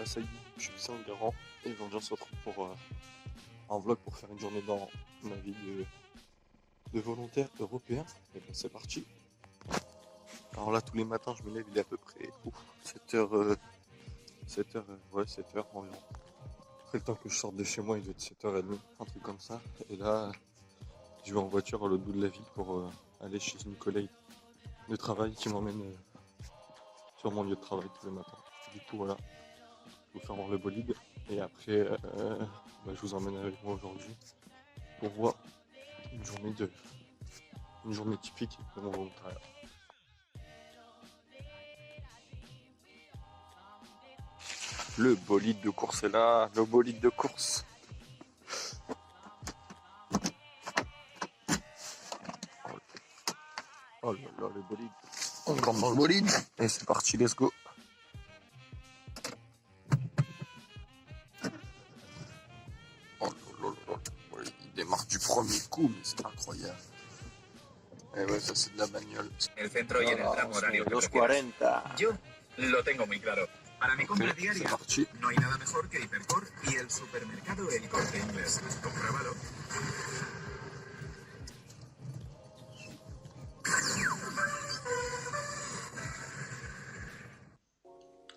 salut, je suis Saint-Garand et aujourd'hui on se retrouve pour un vlog pour faire une journée dans ma vie de volontaire européen. Et bien c'est parti. Alors là tous les matins je me lève, il est à peu près 7h, 7h environ. Après le temps que je sorte de chez moi il doit être 7h30, un truc comme ça. Et là je vais en voiture à l'autre bout de la ville pour aller chez une collègue de travail qui m'emmène sur mon lieu de travail tous les matins. Du coup voilà, je vais vous faire voir le bolide et après je vous emmène avec moi aujourd'hui pour voir une journée typique de mon volontariat. Le bolide de course est là, le bolide de course. Oh là là, le bolide. On rentre dans le bolide et c'est parti, let's go. Oh là là là là. Il démarre du premier coup, mais c'est incroyable. Et ouais, ça c'est de la bagnole. El centro y en el tramo horario que Los prefieras. 40. Yo lo tengo muy claro. Para mi compra C'est diaria parti. no hay nada mejor que Hipercor y el supermercado El Corte Inglés. Compruébalo.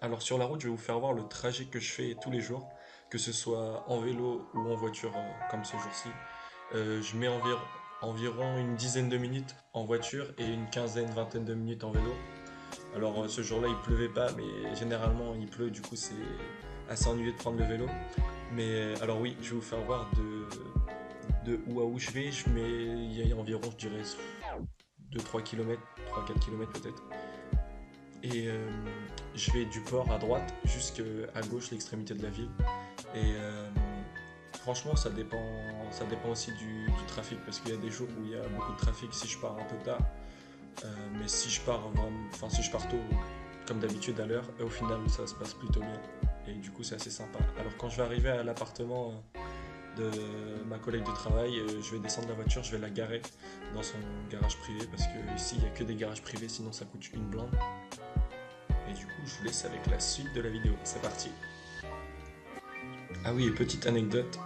Alors sur la route, je vais vous faire voir le trajet que je fais tous les jours, que ce soit en vélo ou en voiture comme ce jour-ci. Je mets environ une dizaine de minutes en voiture et une vingtaine de minutes en vélo. Alors ce jour-là, il pleuvait pas, mais généralement il pleut, du coup c'est assez ennuyeux de prendre le vélo. Mais alors oui, je vais vous faire voir de où à où je vais. Il y a environ, je dirais, 2-3 km, 3-4 km peut-être. Et je vais du port à droite jusqu'à gauche, l'extrémité de la ville. Et franchement, ça dépend aussi du trafic, parce qu'il y a des jours où il y a beaucoup de trafic si je pars un peu tard. Mais si je pars tôt, comme d'habitude à l'heure, au final ça se passe plutôt bien. Et du coup c'est assez sympa. Alors quand je vais arriver à l'appartement de ma collègue de travail, je vais descendre la voiture, je vais la garer dans son garage privé, parce que ici il n'y a que des garages privés, sinon ça coûte une blinde. Et du coup je vous laisse avec la suite de la vidéo, c'est parti. Ah oui, et petite anecdote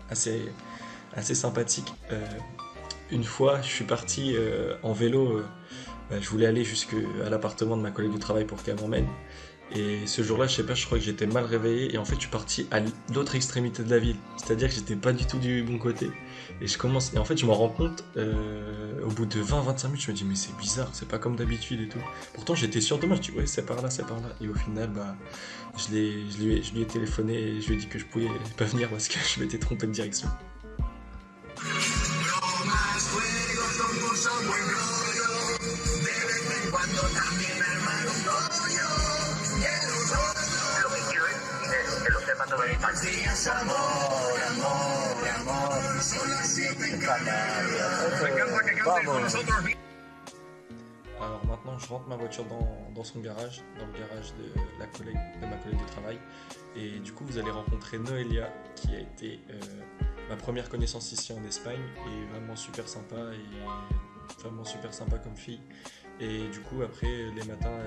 assez sympathique. Une fois je suis parti en vélo, je voulais aller jusqu'à l'appartement de ma collègue de travail pour qu'elle m'emmène. Et ce jour-là, je sais pas, je crois que j'étais mal réveillé et en fait je suis parti à l'autre extrémité de la ville. C'est-à-dire que j'étais pas du tout du bon côté. Et en fait je m'en rends compte au bout de 20-25 minutes, je me dis mais c'est bizarre, c'est pas comme d'habitude et tout. Pourtant j'étais sûr de moi, je dis ouais c'est par là. Et au final je lui ai téléphoné et je lui ai dit que je pouvais pas venir parce que je m'étais trompé de direction. Alors maintenant je rentre ma voiture dans son garage, dans le garage de ma collègue de travail. Et du coup vous allez rencontrer Noelia, qui a été ma première connaissance ici en Espagne, et vraiment super sympa comme fille. Et du coup après les matins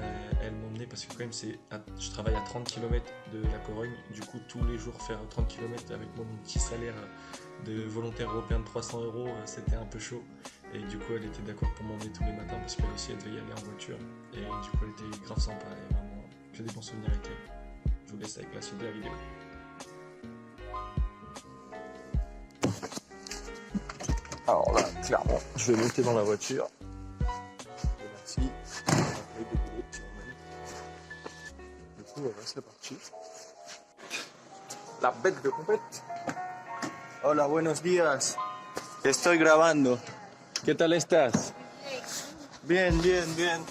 elle m'emmenait, parce que quand même je travaille à 30 km de la Corogne. Du coup tous les jours faire 30 km avec mon petit salaire de volontaire européen de 300 €, c'était un peu chaud. Et du coup elle était d'accord pour m'emmener tous les matins, parce qu'elle aussi elle devait y aller en voiture. Et du coup elle était grave sympa et vraiment j'ai des bons souvenirs avec elle. Je vous laisse avec la suite de la vidéo. Alors là, clairement, je vais monter dans la voiture. Merci. Du coup, voilà, c'est parti. La bête de compète. Hola, buenos días. Estoy grabando. ¿Qué tal estás? Bien, bien, bien.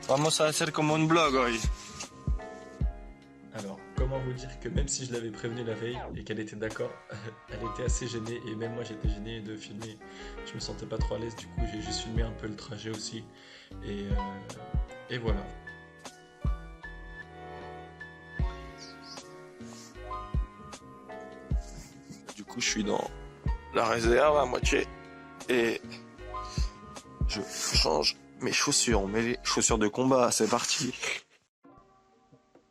Vamos a hacer como un vlog hoy. Alors, comment vous dire que même si je l'avais prévenue la veille et qu'elle était d'accord, elle était assez gênée, et même moi j'étais gêné de filmer. Je me sentais pas trop à l'aise, du coup j'ai juste filmé un peu le trajet aussi. Et voilà. Du coup, je suis dans la réserve à moitié et je change mes chaussures, on met les chaussures de combat, c'est parti.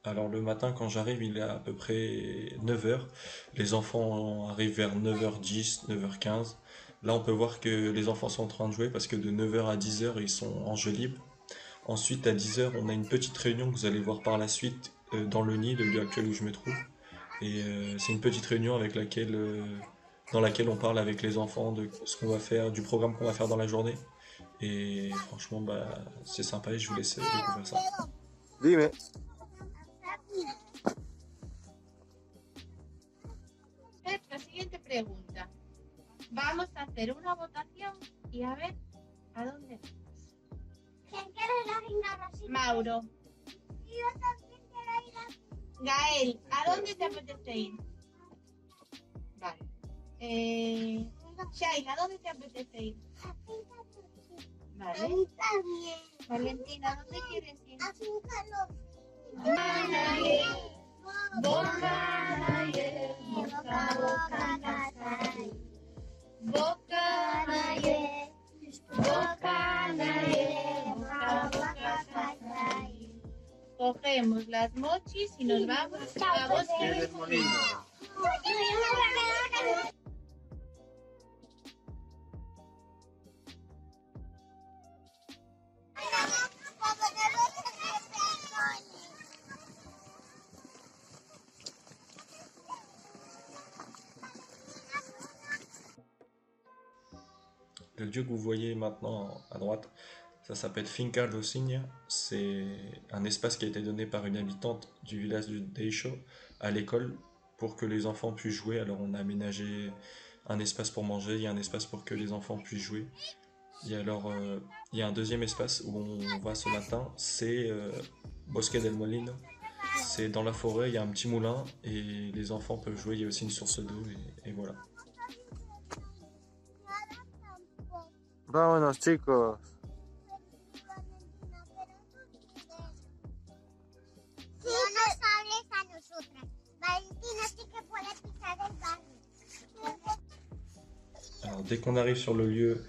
Alors le matin quand j'arrive il est à peu près 9 heures. Les enfants arrivent vers 9h10, 9h15. Là on peut voir que les enfants sont en train de jouer parce que de 9 heures à 10 heures ils sont en jeu libre. Ensuite à 10 heures on a une petite réunion que vous allez voir par la suite dans le nid, le lieu actuel où je me trouve. Et c'est une petite réunion dans laquelle on parle avec les enfants de ce qu'on va faire, du programme qu'on va faire dans la journée. Et franchement bah c'est sympa et je vous laisse découvrir ça. Dime. La siguiente pregunta. Vamos a hacer una votación y a ver a dónde vas. ¿Quién quiere ir a Gimnasia? Mauro. Yo también quiero ir a Gael, ¿a dónde te apetece ir? Vale. Shaila, ¿a dónde te apetece ir? Finca Vale. también. Valentina, ¿a dónde quieres ir? A Finca Los Cogemos las mochis y nos vamos a Bosque del Molino. Le lieu que vous voyez maintenant à droite, ça s'appelle Finca Rocinha. C'est un espace qui a été donné par une habitante du village de Deixo à l'école pour que les enfants puissent jouer. Alors on a aménagé un espace pour manger, il y a un espace pour que les enfants puissent jouer. Et alors il y a un deuxième espace où on va ce matin, c'est Bosque del Molino. C'est dans la forêt, il y a un petit moulin et les enfants peuvent jouer, il y a aussi une source d'eau et voilà. Vámonos, chicos. No nos hables a nosotras. Valentina sí que puede pisar el barrio. Alors, dès qu'on arrive sur le lieu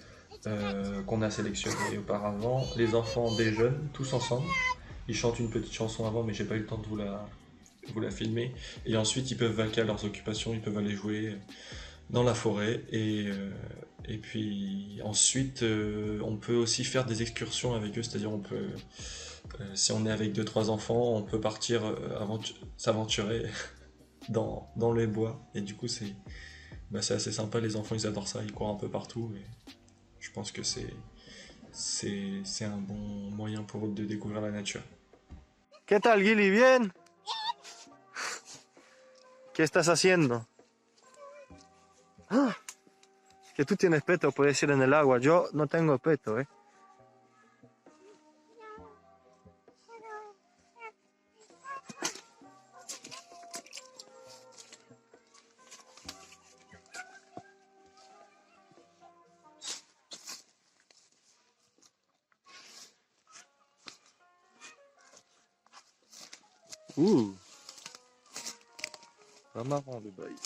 qu'on a sélectionné auparavant, les enfants déjeunent tous ensemble. Ils chantent une petite chanson avant, mais j'ai pas eu le temps de vous la filmer. Et ensuite, ils peuvent vaquer à leurs occupations, ils peuvent aller jouer dans la forêt. Et puis ensuite, on peut aussi faire des excursions avec eux, c'est-à-dire on peut, si on est avec 2-3 enfants, on peut partir s'aventurer dans les bois. Et du coup, c'est assez sympa, les enfants ils adorent ça, ils courent un peu partout. Et je pense que c'est un bon moyen pour eux de découvrir la nature. ¿Qué tal, Gili? ¿Bien? ¿Qué estás haciendo? ¡Ah! Que tú tienes peto, puedes ir en el agua. Yo no tengo peto, ¿eh? Pas marrant le bail.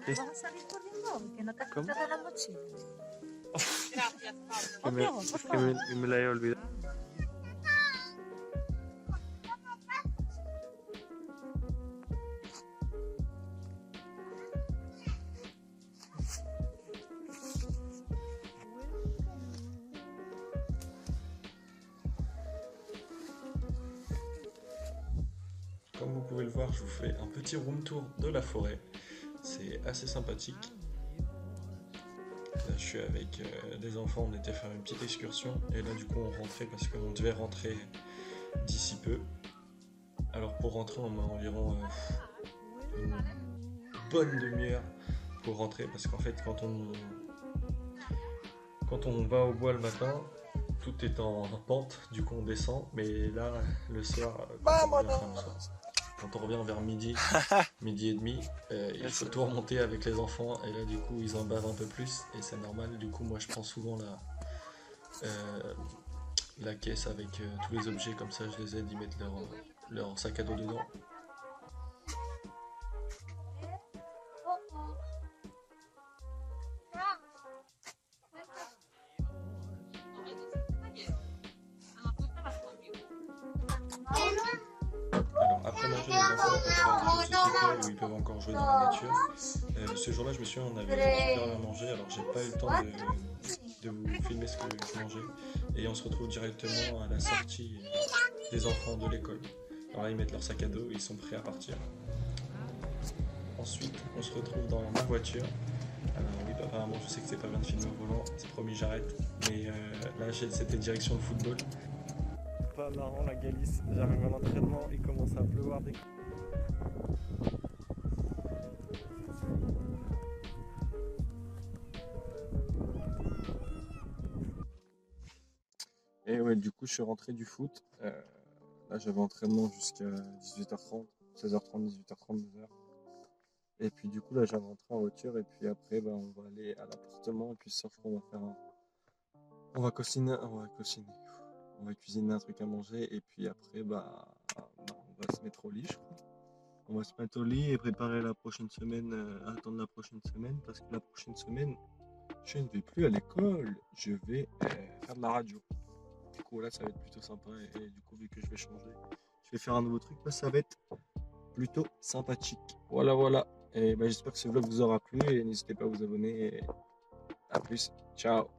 Vas a salir corriendo, que no te has ¿Cómo? quitado la mochila. Gracias, Pablo. Que me, Por es que favor. me la he olvidado. Comme vous pouvez le voir, je vous fais un petit room tour de la forêt. C'est assez sympathique. Là, je suis avec des enfants, on était faire une petite excursion. Et là, du coup, on rentrait parce qu'on devait rentrer d'ici peu. Alors, pour rentrer, on a environ une bonne demi-heure pour rentrer. Parce qu'en fait, quand on va au bois le matin, tout est en pente, du coup on descend. Mais là, le soir, quand on revient vers midi et demi, il faut tout remonter avec les enfants et là du coup ils en bavent un peu plus et c'est normal. Du coup moi je prends souvent la caisse avec tous les objets, comme ça je les aide, ils mettent leur sac à dos dedans. enfants pour faire des jeux de société où ils peuvent encore jouer dans la nature. Ce jour-là, je me souviens, on avait récupéré à manger, alors j'ai pas eu le temps de vous filmer ce que je mangeais. Et on se retrouve directement à la sortie des enfants de l'école. Alors là, ils mettent leur sac à dos et ils sont prêts à partir. Ensuite, on se retrouve dans ma voiture. Alors oui, apparemment, je sais que c'est pas bien de filmer au volant, c'est promis, j'arrête. Mais là, c'était direction le football. Pas marrant la Galice, j'arrive à l'entraînement, il commence à pleuvoir des... Et ouais, du coup, je suis rentré du foot. Là, j'avais entraînement jusqu'à 18h30, 16h30, 18h30, 2h. Et puis du coup, là, j'avais rentré en voiture. Et puis après, on va aller à l'appartement. Et puis ce soir, je crois qu'on va faire un... On va cuisiner. On va cuisiner un truc à manger. Et puis après, on va se mettre au lit, je crois. On va se mettre au lit et préparer la prochaine semaine, attendre la prochaine semaine. Parce que la prochaine semaine, je ne vais plus à l'école. Je vais faire de la radio. Du coup là ça va être plutôt sympa et du coup vu que je vais changer, je vais faire un nouveau truc, ça va être plutôt sympathique. Voilà. Et j'espère que ce vlog vous aura plu et n'hésitez pas à vous abonner et à plus. Ciao.